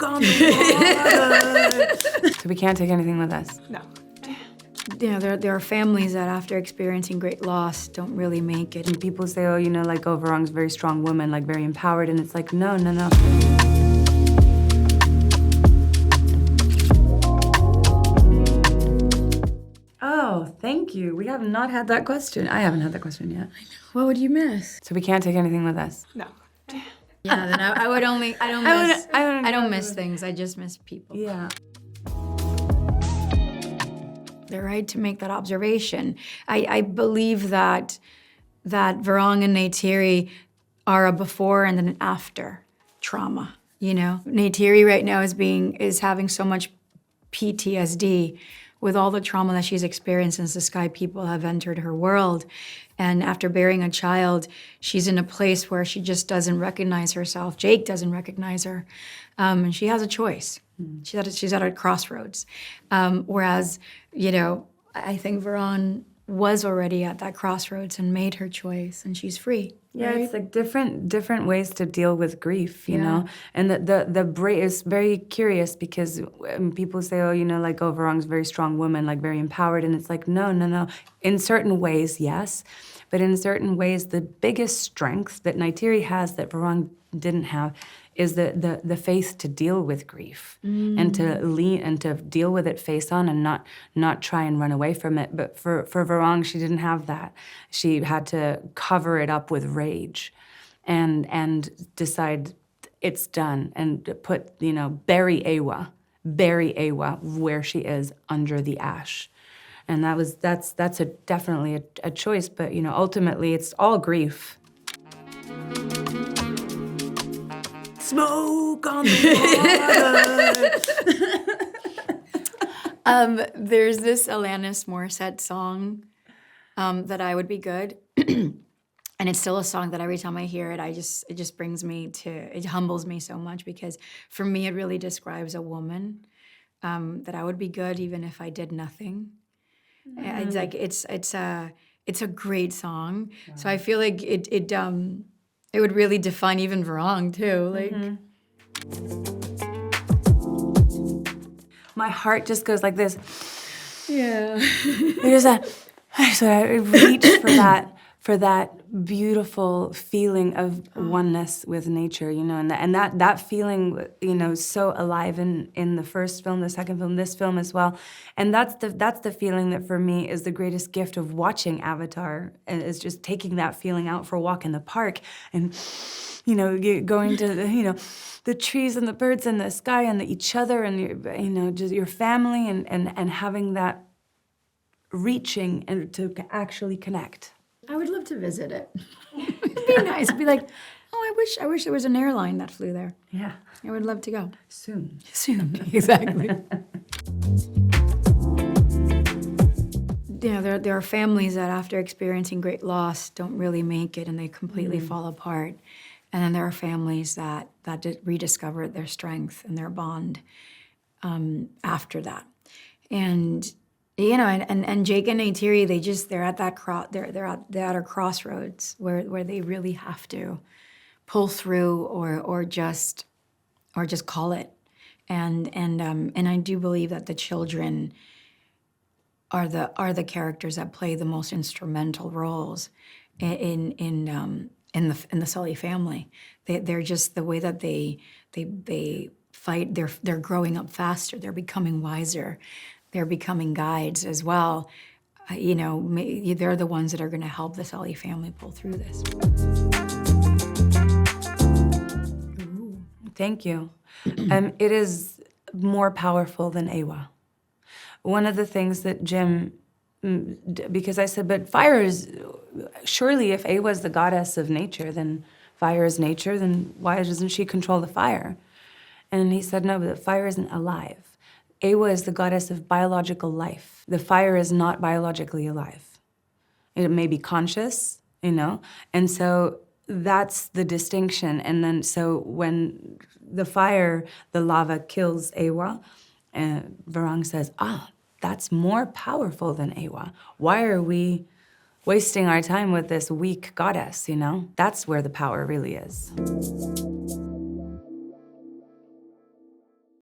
Smoke on the water. So we can't take anything with us? No. You know, there are families that after experiencing great loss don't really make it. And people say, oh, you know, like, oh, Varang's a very strong woman, like, very empowered. And it's like, no, no, no. Oh, thank you. We have not had that question. I haven't had that question yet. What would you miss? So we can't take anything with us? No. Yeah, then I would only, I don't miss things, I just miss people. Yeah. They're right to make that observation. I believe that Varang and Neytiri are a before and an after trauma, you know? Neytiri right now is having so much PTSD with all the trauma that she's experienced since the Sky people have entered her world. And after bearing a child, she's in a place where she just doesn't recognize herself. Jake doesn't recognize her. And she has a choice. She's at a crossroads. Whereas, you know, I think Varang was already at that crossroads and made her choice, and she's free. Yeah, right? it's like different ways to deal with grief, you know? And the brain is very curious because people say, oh, you know, like, oh, Varang's a very strong woman, like, very empowered. And it's like, no, no, no. In certain ways, yes. But in certain ways, the biggest strength that Neytiri has that Varang didn't have is the faith to deal with grief and to lean and to deal with it face on and not try and run away from it. But for Varang, she didn't have that. She had to cover it up with rage and decide it's done and put, you know, bury Awa where she is under the ash. And that's definitely a choice, but, you know, ultimately it's all grief. Smoke on the water. There's this Alanis Morissette song that I would be good. And it's still a song that every time I hear it, it just brings me to, it humbles me so much because for me, it really describes a woman that I would be good even if I did nothing. It's like, it's a great song. Wow. So I feel like it would really define even Varang too. Like, my heart just goes like this. Yeah. There's so I reach for that beautiful feeling of oneness with nature, you know, and that feeling, you know, so alive in the first film, the second film, this film as well. And that's the feeling that for me is the greatest gift of watching Avatar, and is just taking that feeling out for a walk in the park and, you know, going to, you know, the trees and the birds and the sky and each other and, you know, just your family and having that reaching and to actually connect. I would love to visit it. It'd be nice. It'd be like, oh, I wish there was an airline that flew there. Yeah. I would love to go. Soon. Exactly. You know, there are families that after experiencing great loss don't really make it and they completely fall apart. And then there are families that rediscover their strength and their bond after that. And you know, and Jake and Neytiri, they're at that they're at a crossroads where they really have to pull through or just call it. And I do believe that the children are the characters that play the most instrumental roles in the Sully family. They're just the way that they fight. They're growing up faster. They're becoming wiser. They're becoming guides as well. You know, they're the ones that are going to help the Sully family pull through this. Ooh, thank you. It is more powerful than Awa. One of the things that Jim, because I said, but fire is, surely if Awa is the goddess of nature, then fire is nature, then why doesn't she control the fire? And he said, no, but the fire isn't alive. Awa is the goddess of biological life. The fire is not biologically alive. It may be conscious, you know? And so that's the distinction. And then so when the fire, the lava kills Awa, Varang says, that's more powerful than Awa. Why are we wasting our time with this weak goddess, you know? That's where the power really is.